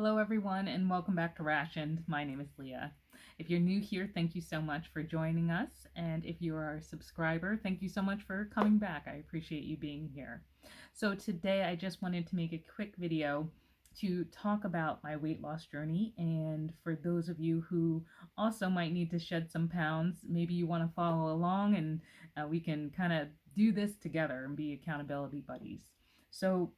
Hello everyone and welcome back to Rationed. My name is Leah. If you're new here, thank you so much for joining us. And if you are a subscriber, thank you so much for coming back. I appreciate you being here. So today I just wanted to make a quick video to talk about my weight loss journey. And for those of you who also might need to shed some pounds, maybe you want to follow along and we can kind of do this together and be accountability buddies. So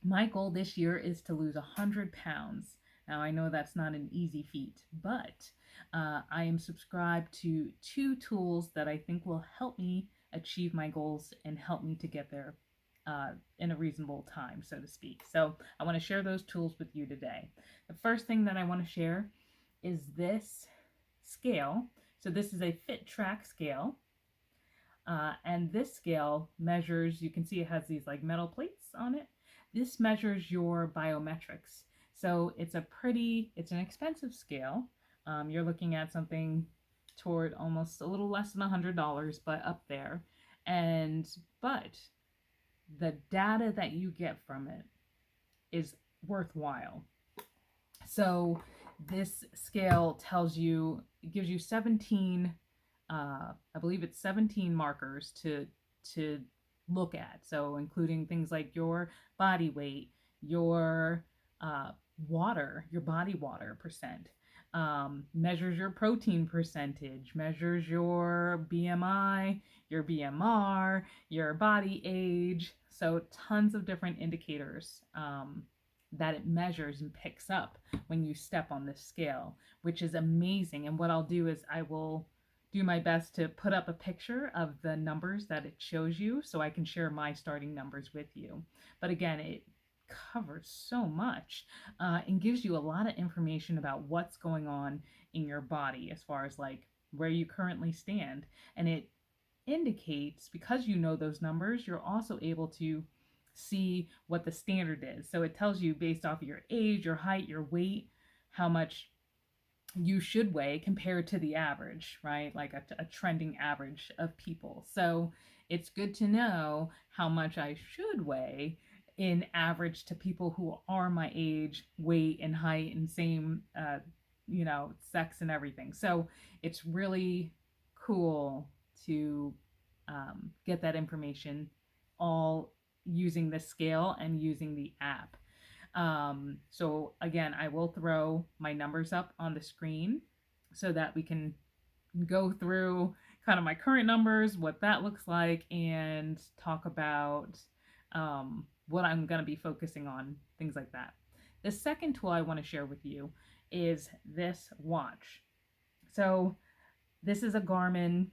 my goal this year is to lose 100 pounds. Now, I know that's not an easy feat, but I am subscribed to 2 tools that I think will help me achieve my goals and help me to get there in a reasonable time, so to speak. So I want to share those tools with you today. The first thing that I want to share is this scale. So this is a Fittrack scale. And this scale measures, you can see it has these like metal plates on it. This measures your biometrics. So it's an expensive scale. You're looking at something toward almost a little less than $100, but up there. But the data that you get from it is worthwhile. So this scale gives you 17, I believe it's 17 markers to look at. So including things like your body weight, your your body water percent, measures your protein percentage, measures your BMI, your BMR, your body age. So tons of different indicators that it measures and picks up when you step on this scale, which is amazing. And what I'll do is I will do my best to put up a picture of the numbers that it shows you so I can share my starting numbers with you. But again, it covers so much and gives you a lot of information about what's going on in your body as far as like where you currently stand. And it indicates, because you know those numbers, you're also able to see what the standard is. So it tells you based off of your age, your height, your weight, how much you should weigh compared to the average, right? Like a trending average of people. So it's good to know how much I should weigh in average to people who are my age, weight, and height, and same, sex and everything. So it's really cool to get that information all using the scale and using the app. So again, I will throw my numbers up on the screen so that we can go through kind of my current numbers, what that looks like, and talk about what I'm going to be focusing on, things like that. The second tool I want to share with you is this watch. So this is a Garmin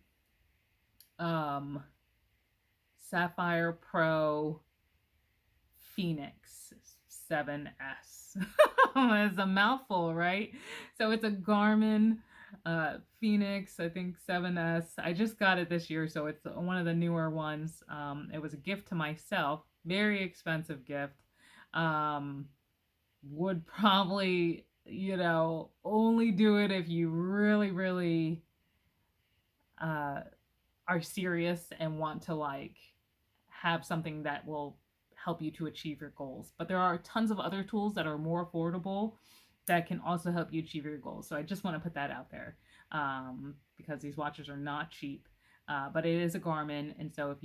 Sapphire Pro Fenix 7S. It's a mouthful, right? So it's a Garmin Fenix, I think 7S. I just got it this year, so it's one of the newer ones. It was a gift to myself, very expensive gift. Would probably, only do it if you really, really are serious and want to like have something that will help you to achieve your goals. But there are tons of other tools that are more affordable that can also help you achieve your goals. So I just want to put that out there because these watches are not cheap. But it is a Garmin, and so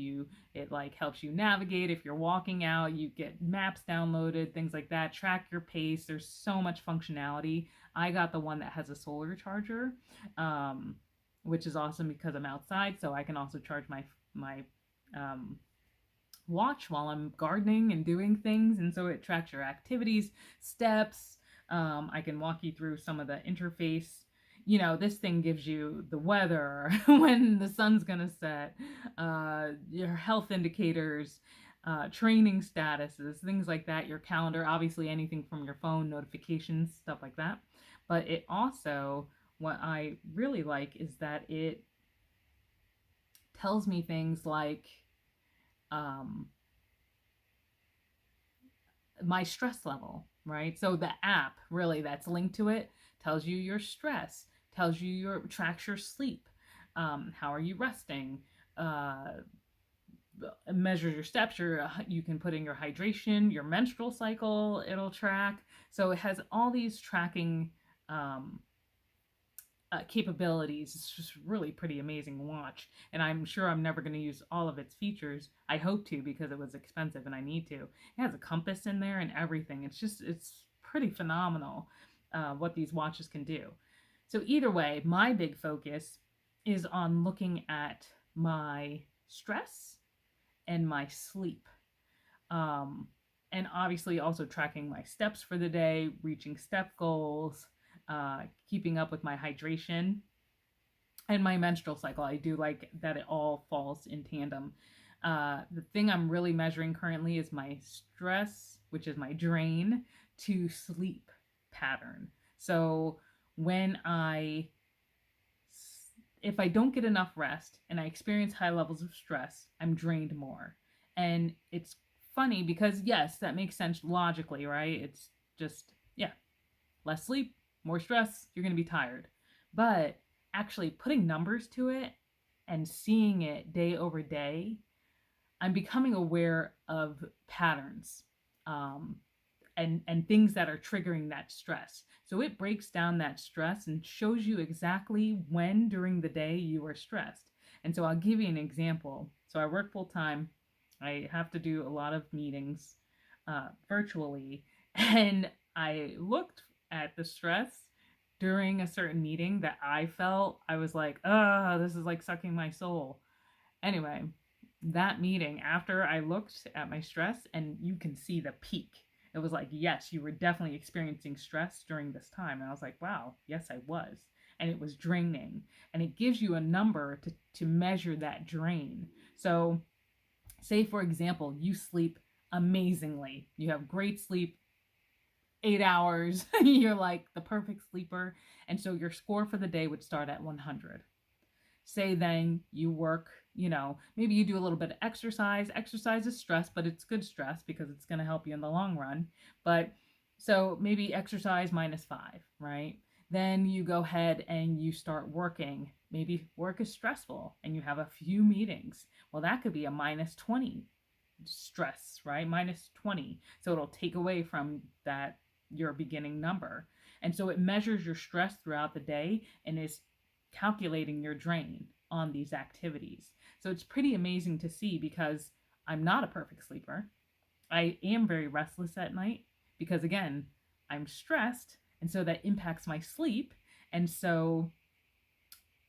it like helps you navigate. If you're walking out, you get maps downloaded, things like that. Track your pace. There's so much functionality. I got the one that has a solar charger, which is awesome because I'm outside, so I can also charge my watch while I'm gardening and doing things, and so it tracks your activities, steps. I can walk you through some of the interface. This thing gives you the weather, when the sun's gonna set, your health indicators, training statuses, things like that, your calendar, obviously anything from your phone, notifications, stuff like that. But it also, what I really like is that it tells me things like my stress level, right? So the app really that's linked to it tells you your stress, tells you tracks your sleep, how are you resting, measures your steps. You can put in your hydration, your menstrual cycle. It'll track. So it has all these tracking um, capabilities. It's just really pretty amazing watch, and I'm sure I'm never going to use all of its features. I hope to, because it was expensive and I need to. It has a compass in there and everything. It's pretty phenomenal what these watches can do. So either way, my big focus is on looking at my stress and my sleep. Um, and obviously also tracking my steps for the day, reaching step goals, keeping up with my hydration and my menstrual cycle. I do like that it all falls in tandem. The thing I'm really measuring currently is my stress, which is my drain, to sleep pattern. So when if I don't get enough rest and I experience high levels of stress, I'm drained more. And it's funny because, yes, that makes sense logically, right? It's just, yeah, less sleep, more stress, you're going to be tired. But actually putting numbers to it and seeing it day over day, I'm becoming aware of patterns. And things that are triggering that stress. So it breaks down that stress and shows you exactly when during the day you are stressed. And so I'll give you an example. So I work full time. I have to do a lot of meetings virtually. And I looked at the stress during a certain meeting that I felt. I was like, oh, this is like sucking my soul. Anyway, that meeting, after I looked at my stress, and you can see the peak. It was like, yes, you were definitely experiencing stress during this time. And I was like, wow, yes, I was. And it was draining. And it gives you a number to measure that drain. So, say, for example, you sleep amazingly. You have great sleep, 8 hours. You're like the perfect sleeper. And so your score for the day would start at 100. Say then you work, maybe you do a little bit of exercise. Exercise is stress, but it's good stress because it's going to help you in the long run. But so maybe exercise -5, right? Then you go ahead and you start working. Maybe work is stressful and you have a few meetings. Well, that could be a -20 stress, right? -20. So it'll take away from that, your beginning number. And so it measures your stress throughout the day and is calculating your drain on these activities. So it's pretty amazing to see because I'm not a perfect sleeper. I am very restless at night because, again, I'm stressed, and so that impacts my sleep. And so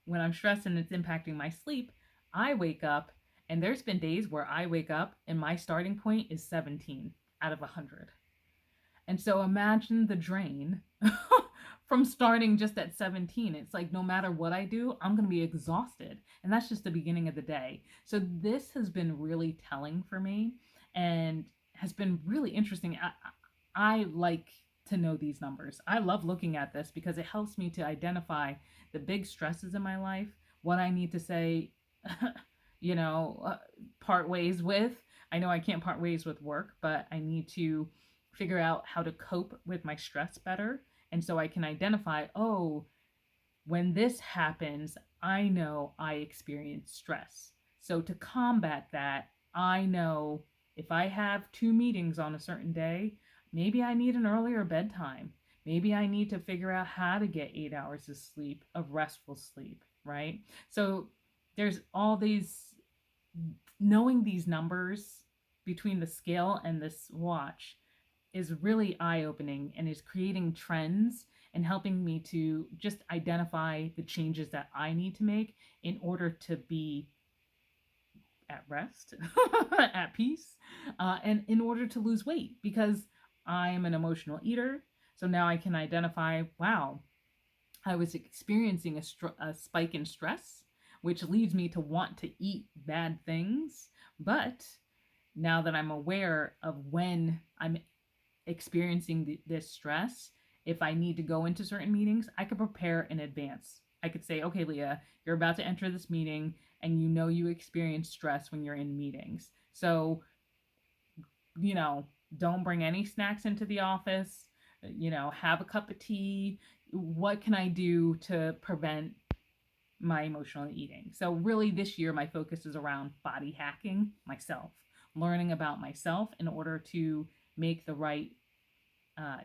when I'm stressed and it's impacting my sleep, I wake up, and there's been days where I wake up and my starting point is 17 out of 100. And so imagine the drain from starting just at 17. It's like no matter what I do, I'm going to be exhausted. And that's just the beginning of the day. So this has been really telling for me and has been really interesting. I like to know these numbers. I love looking at this because it helps me to identify the big stresses in my life, what I need to say, part ways with. I know I can't part ways with work, but I need to figure out how to cope with my stress better. And so I can identify, oh, when this happens, I know I experience stress. So to combat that, I know if I have 2 meetings on a certain day, maybe I need an earlier bedtime. Maybe I need to figure out how to get 8 hours of sleep, of restful sleep, right? So there's all these, knowing these numbers between the scale and this watch is really eye-opening and is creating trends and helping me to just identify the changes that I need to make in order to be at rest, at peace, and in order to lose weight, because I'm an emotional eater. So now I can identify, wow, I was experiencing a spike in stress, which leads me to want to eat bad things. But now that I'm aware of when I'm experiencing this stress, if I need to go into certain meetings, I could prepare in advance. I could say, okay, Leah, you're about to enter this meeting and you experience stress when you're in meetings. So, don't bring any snacks into the office, have a cup of tea. What can I do to prevent my emotional eating. So really this year, my focus is around body hacking myself, learning about myself in order to make the right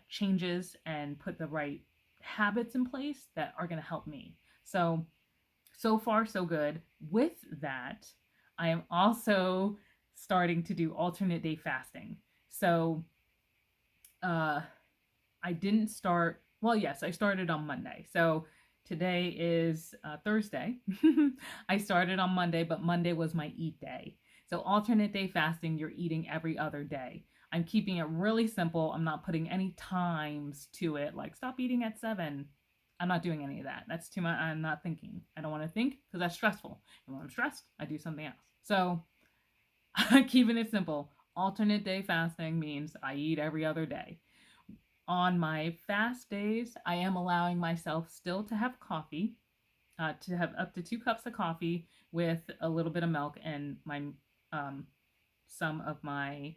changes and put the right habits in place that are going to help me. So far, so good. With that, I am also starting to do alternate day fasting. So, I didn't start, well, yes, I started on Monday. So, today is Thursday. I started on Monday, but Monday was my eat day. So, alternate day fasting, you're eating every other day. I'm keeping it really simple. I'm not putting any times to it, like stop eating at 7. I'm not doing any of that. That's too much. I'm not thinking. I don't want to think because that's stressful. And when I'm stressed, I do something else. So, keeping it simple. Alternate day fasting means I eat every other day. On my fast days, I am allowing myself still to have coffee, to have up to 2 cups of coffee with a little bit of milk and my some of my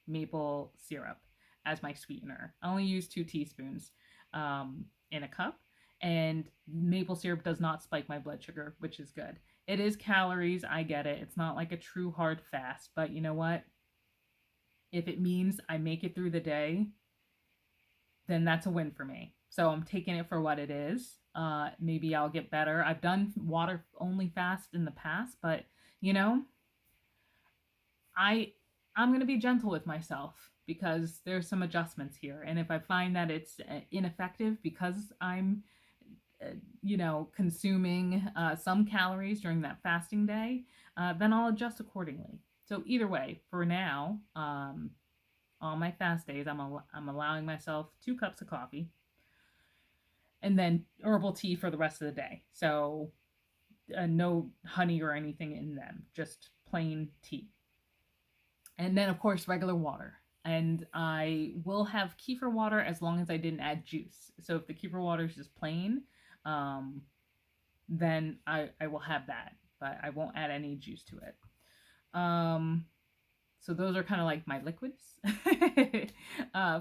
maple syrup as my sweetener. I only use 2 teaspoons in a cup, and maple syrup does not spike my blood sugar, which is good. It is calories, I get it. It's not like a true hard fast, but you know what? If it means I make it through the day, then that's a win for me. So I'm taking it for what it is. Maybe I'll get better. I've done water only fast in the past, but you know, I'm going to be gentle with myself because there's some adjustments here. And if I find that it's ineffective because I'm consuming some calories during that fasting day, then I'll adjust accordingly. So either way, for now, on my fast days, I'm allowing myself 2 cups of coffee and then herbal tea for the rest of the day. So no honey or anything in them, just plain tea. And then, of course, regular water. And I will have kefir water as long as I didn't add juice. So if the kefir water is just plain, then I will have that. But I won't add any juice to it. So those are kind of like my liquids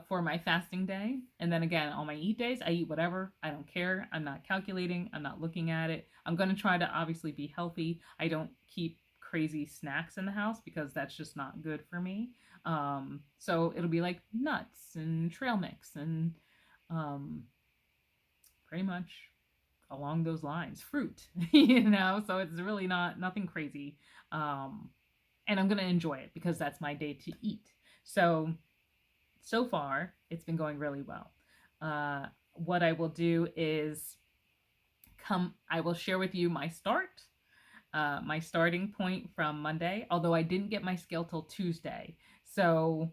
for my fasting day. And then again, on my eat days, I eat whatever. I don't care. I'm not calculating. I'm not looking at it. I'm going to try to obviously be healthy. I don't keep crazy snacks in the house because that's just not good for me. So it'll be like nuts and trail mix and pretty much along those lines, fruit, so it's really nothing crazy. And I'm going to enjoy it because that's my day to eat. So far it's been going really well. What I will do is I will share with you my starting point from Monday, although I didn't get my scale till Tuesday. So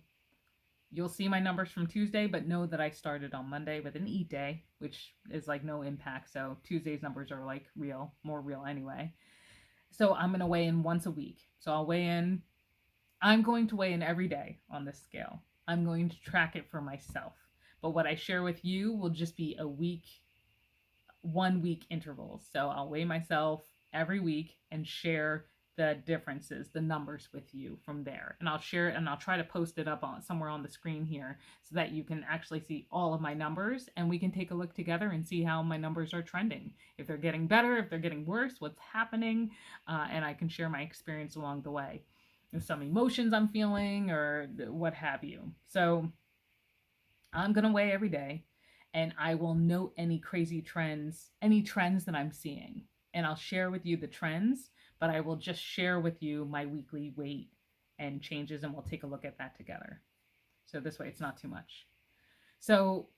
you'll see my numbers from Tuesday, but know that I started on Monday with an eat day, which is like no impact. So Tuesday's numbers are like more real anyway. So I'm going to weigh in once a week. So I'm going to weigh in every day on this scale. I'm going to track it for myself. But what I share with you will just be 1 week intervals. So I'll weigh myself every week and share the differences, the numbers with you from there. And I'll share it and I'll try to post it up somewhere on the screen here so that you can actually see all of my numbers and we can take a look together and see how my numbers are trending. If they're getting better, if they're getting worse, what's happening, and I can share my experience along the way. There's some emotions I'm feeling or what have you. So I'm going to weigh every day and I will note any crazy trends, any trends that I'm seeing. And I'll share with you the trends, but I will just share with you my weekly weight and changes and we'll take a look at that together. So this way it's not too much. So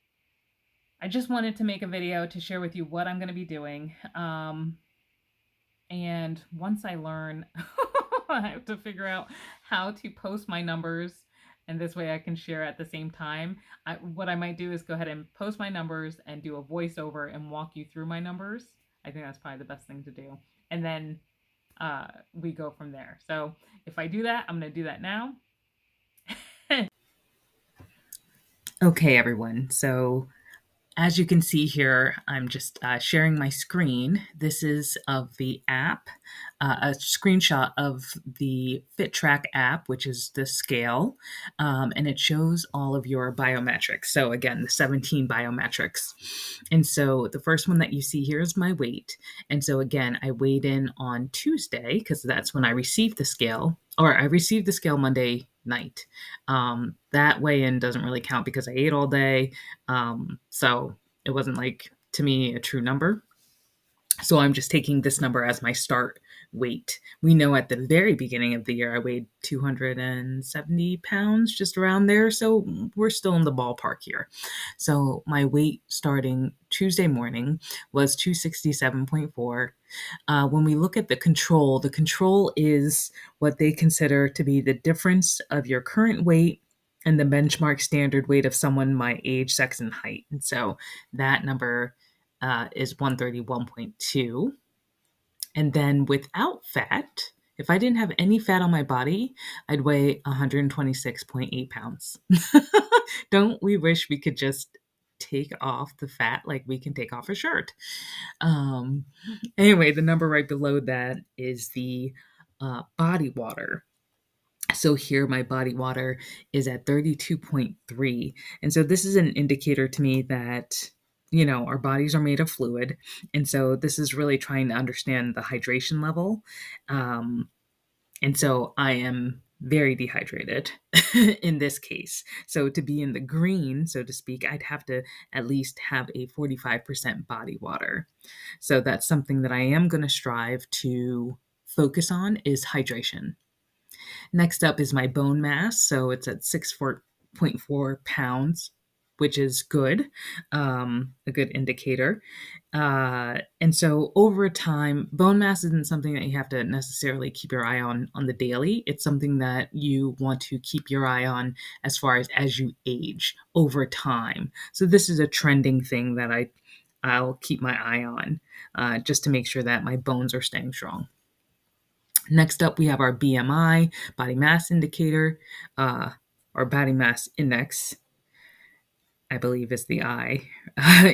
I just wanted to make a video to share with you what I'm going to be doing. And once I learn, I have to figure out how to post my numbers and this way I can share at the same time. What I might do is go ahead and post my numbers and do a voiceover and walk you through my numbers. I think that's probably the best thing to do. And then we go from there. So if I do that, I'm going to do that now. Okay, everyone. So As you can see here, I'm just sharing my screen. This is of the app, a screenshot of the Fittrack app, which is the scale, and it shows all of your biometrics. So again, the 17 biometrics. And so the first one that you see here is my weight. And so again, I weighed in on Tuesday because that's when I received the scale, or I received the scale Monday night. That weigh-in doesn't really count because I ate all day. So it wasn't like, to me, a true number. So I'm just taking this number as my start weight. We know at the very beginning of the year, I weighed 270 pounds, just around there. So we're still in the ballpark here. So my weight starting Tuesday morning was 267.4. When we look at the control is what they consider to be the difference of your current weight and the benchmark standard weight of someone my age, sex, and height. And so that number is 131.2. And then without fat, if I didn't have any fat on my body, I'd weigh 126.8 pounds. Don't we wish we could just take off the fat like we can take off a shirt? Anyway, the number right below that is the body water. So here my body water is at 32.3. And so this is an indicator to me that, our bodies are made of fluid. And so this is really trying to understand the hydration level. And so I am very dehydrated in this case. So to be in the green, so to speak, I'd have to at least have a 45% body water. So that's something that I am going to strive to focus on is hydration. Next up is my bone mass. So it's at 6.4 pounds, which is good, a good indicator. And so over time, bone mass isn't something that you have to necessarily keep your eye on the daily. It's something that you want to keep your eye on as far as you age over time. So this is a trending thing that I'll keep my eye on just to make sure that my bones are staying strong. Next up, we have our BMI, body mass indicator, or body mass index, I believe is the I.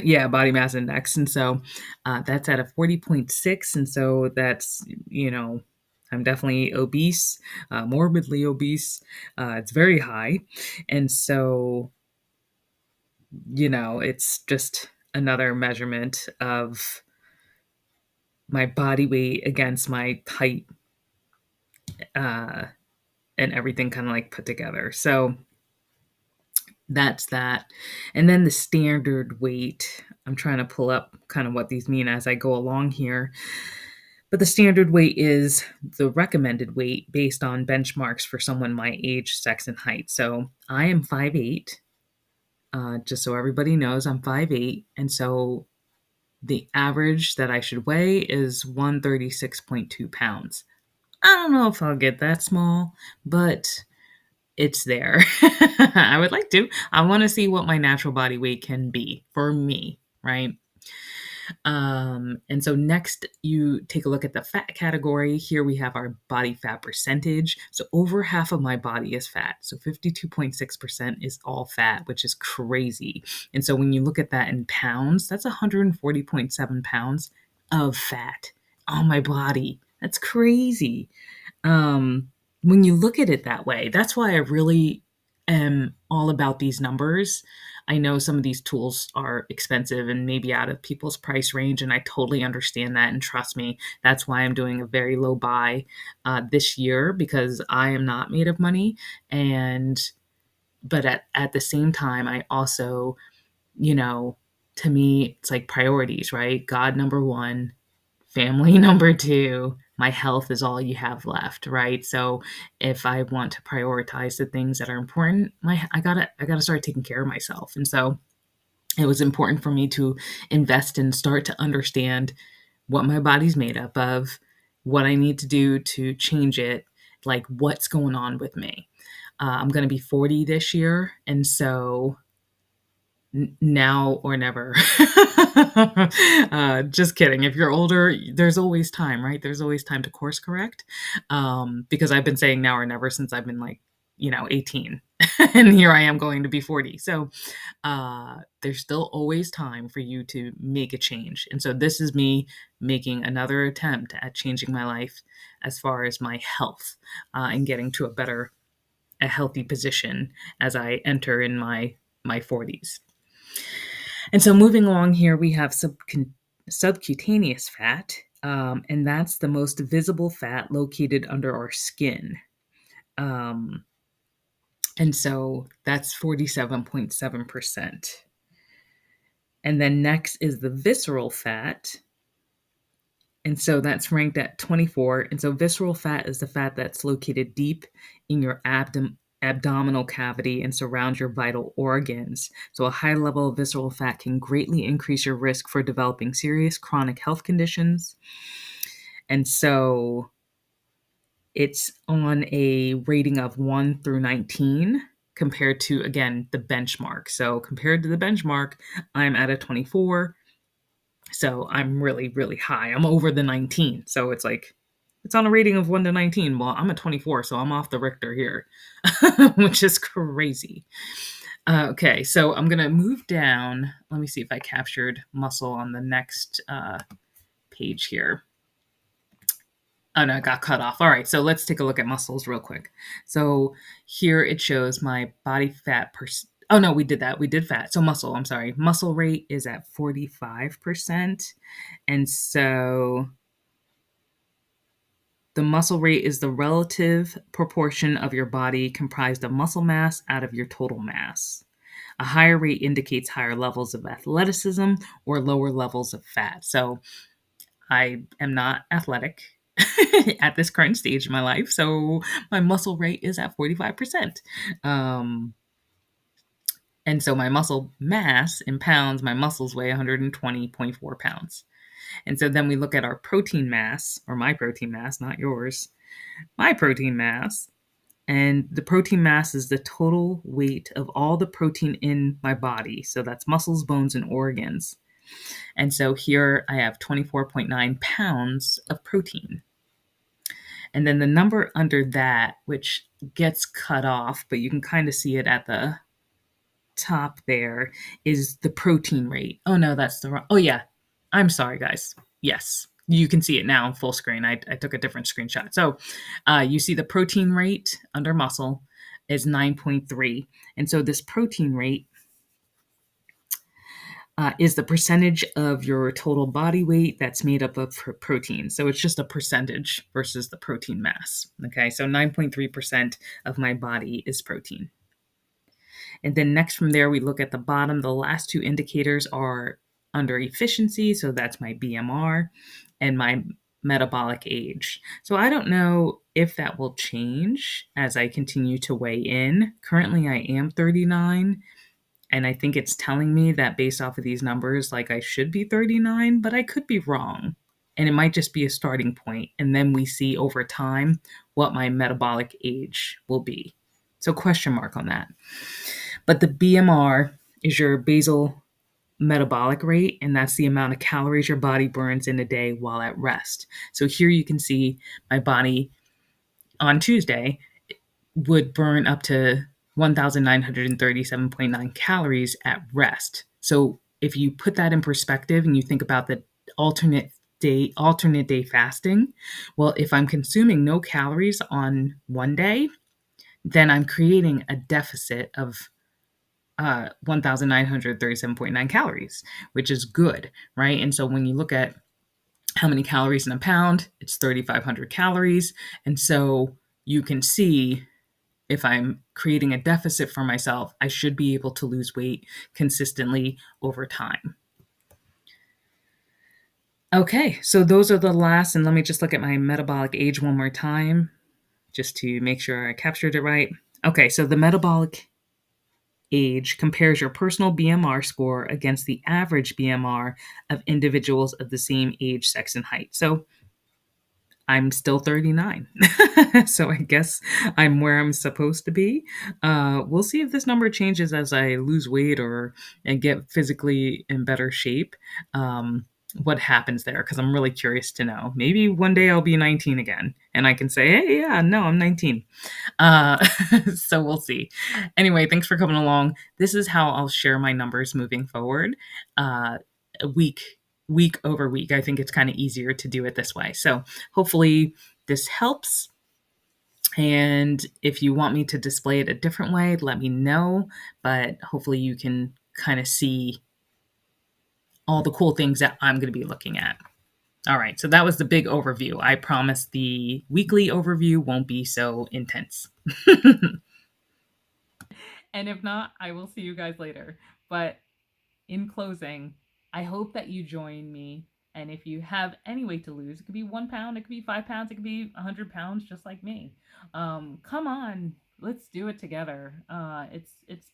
Yeah, body mass index. And so that's at a 40.6. And so that's, I'm definitely obese, morbidly obese. It's very high. And so, it's just another measurement of my body weight against my height. And everything kind of like put together. So that's that. And then the standard weight, I'm trying to pull up kind of what these mean as I go along here. But the standard weight is the recommended weight based on benchmarks for someone my age, sex, and height. So I am 5'8". Just so everybody knows, I'm 5'8". And so the average that I should weigh is 136.2 pounds. I don't know if I'll get that small, but it's there. I would like to. I want to see what my natural body weight can be for me, right? And so next you take a look at the fat category. Here we have our body fat percentage. So over half of my body is fat. So 52.6% is all fat, which is crazy. And so when you look at that in pounds, that's 140.7 pounds of fat on my body. That's crazy. When you look at it that way, that's why I really am all about these numbers. I know some of these tools are expensive and maybe out of people's price range, and I totally understand that. And trust me, that's why I'm doing a very low buy this year, because I am not made of money. But at the same time, I also, to me, it's like priorities, right? God number one, family number two, my health is all you have left, right? So if I want to prioritize the things that are important, I gotta start taking care of myself. And so it was important for me to invest and start to understand what my body's made up of, what I need to do to change it, like what's going on with me. I'm going to be 40 this year, and so now or never. Just kidding. If you're older, there's always time, right? There's always time to course correct. Because I've been saying now or never since I've been like 18. And here I am going to be 40. So there's still always time for you to make a change. And so this is me making another attempt at changing my life as far as my health, and getting to a healthy position as I enter in my 40s. And so moving along here, we have subcutaneous fat, and that's the most visible fat located under our skin. And so that's 47.7%. And then next is the visceral fat. And so that's ranked at 24. And so visceral fat is the fat that's located deep in your abdominal cavity and surrounds your vital organs. So a high level of visceral fat can greatly increase your risk for developing serious chronic health conditions. And so it's on a rating of 1 through 19 compared to, again, the benchmark. So compared to the benchmark, I'm at a 24. So I'm really, really high. I'm over the 19. So it's like, it's on a rating of 1 to 19. Well, I'm at 24, so I'm off the Richter here, which is crazy. Okay, so I'm going to move down. Let me see if I captured muscle on the next page here. Oh, no, it got cut off. All right, so let's take a look at muscles real quick. So here it shows my body fat Oh, no, we did that. We did fat. So muscle, I'm sorry. Muscle rate is at 45%. And so the muscle rate is the relative proportion of your body comprised of muscle mass out of your total mass. A higher rate indicates higher levels of athleticism or lower levels of fat. So I am not athletic at this current stage in my life. So my muscle rate is at 45%. And so my muscle mass in pounds, my muscles weigh 120.4 pounds. And so then we look at our protein mass, or my protein mass, not yours, my protein mass. And the protein mass is the total weight of all the protein in my body. So that's muscles, bones, and organs. And so here I have 24.9 pounds of protein. And then the number under that, which gets cut off, but you can kind of see it at the top there, is the protein rate. Oh, no, that's the wrong. Oh, yeah. I'm sorry, guys. Yes. You can see it now full screen. I took a different screenshot. So you see the protein rate under muscle is 9.3. And so this protein rate is the percentage of your total body weight that's made up of protein. So it's just a percentage versus the protein mass. Okay, so 9.3% of my body is protein. And then next from there, we look at the bottom. The last two indicators are under efficiency. So that's my BMR and my metabolic age. So I don't know if that will change as I continue to weigh in. Currently, I am 39. And I think it's telling me that based off of these numbers, like I should be 39, but I could be wrong. And it might just be a starting point. And then we see over time what my metabolic age will be. So question mark on that. But the BMR is your basal metabolic rate, and that's the amount of calories your body burns in a day while at rest. So here you can see my body on Tuesday would burn up to 1,937.9 calories at rest. So if you put that in perspective and you think about the alternate day fasting, well, if I'm consuming no calories on one day, then I'm creating a deficit of 1,937.9 calories, which is good, right? And so when you look at how many calories in a pound, it's 3,500 calories. And so you can see if I'm creating a deficit for myself, I should be able to lose weight consistently over time. Okay, so those are the last, and let me just look at my metabolic age one more time, just to make sure I captured it right. Okay, so the metabolic age compares your personal BMR score against the average BMR of individuals of the same age, sex, and height. So I'm still 39. So I guess I'm where I'm supposed to be. We'll see if this number changes as I lose weight and get physically in better shape. what happens there, because I'm really curious to know. Maybe one day I'll be 19 again and I can say, hey, yeah, no, I'm 19. Uh, so we'll see. Anyway, thanks for coming along. This is how I'll share my numbers moving forward, uh, week over week. I think it's kind of easier to do it this way. So hopefully this helps. And if you want me to display it a different way, let me know. But hopefully you can kind of see all the cool things that I'm going to be looking at. All right, so that was the big overview. I promise the weekly overview won't be so intense. And if not, I will see you guys later. But in closing, I hope that you join me. And if you have any weight to lose, it could be 1 pound, it could be 5 pounds, it could be 100 pounds, just like me. Come on, let's do it together. It's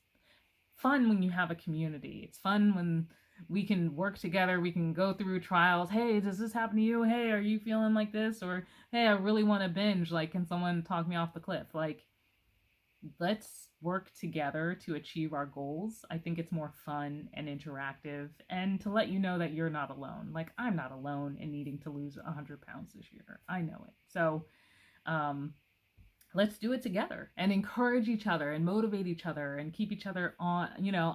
fun when you have a community. It's fun when we can work together. We can go through trials. Hey, does this happen to you? Hey, are you feeling like this? Or hey, I really want to binge. Like, can someone talk me off the cliff? Like, let's work together to achieve our goals. I think it's more fun and interactive, and to let you know that you're not alone. Like, I'm not alone in needing to lose 100 pounds this year. I know it. So, let's do it together and encourage each other and motivate each other and keep each other on,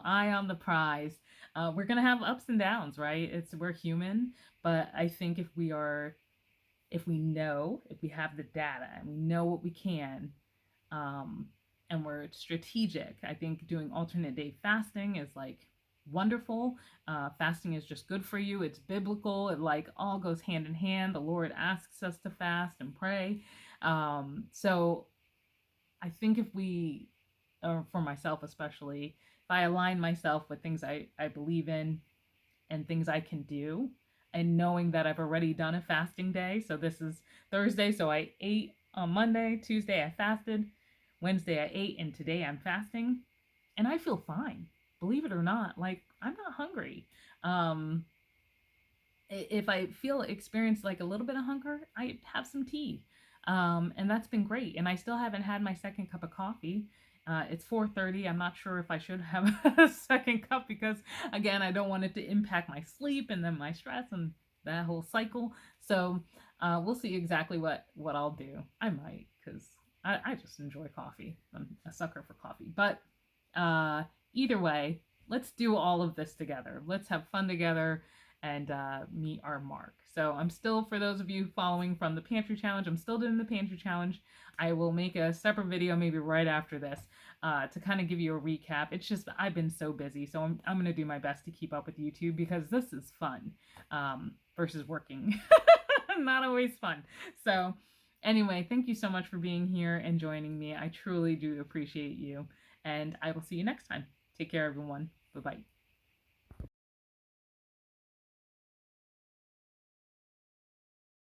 eye on the prize. We're going to have ups and downs, right? We're human, but I think if we have the data and we know what we can, and we're strategic, I think doing alternate day fasting is like wonderful. Fasting is just good for you. It's biblical. It like all goes hand in hand. The Lord asks us to fast and pray. So I think if we, or for myself especially, if I align myself with things I believe in and things I can do, and knowing that I've already done a fasting day. So this is Thursday, so I ate on Monday. Tuesday I fasted. Wednesday I ate, and today I'm fasting. And I feel fine. Believe it or not, like, I'm not hungry. If I experience like a little bit of hunger, I have some tea. And that's been great. And I still haven't had my second cup of coffee. It's 4:30. I'm not sure if I should have a second cup because, again, I don't want it to impact my sleep and then my stress and that whole cycle. So we'll see exactly what I'll do. I might, because I just enjoy coffee. I'm a sucker for coffee. But either way, let's do all of this together. Let's have fun together and meet our mark. So I'm still, for those of you following from the pantry challenge, I'm still doing the pantry challenge. I will make a separate video maybe right after this to kind of give you a recap. It's just I've been so busy, so I'm going to do my best to keep up with YouTube because this is fun versus working. Not always fun. So anyway, thank you so much for being here and joining me. I truly do appreciate you, and I will see you next time. Take care, everyone. Bye-bye.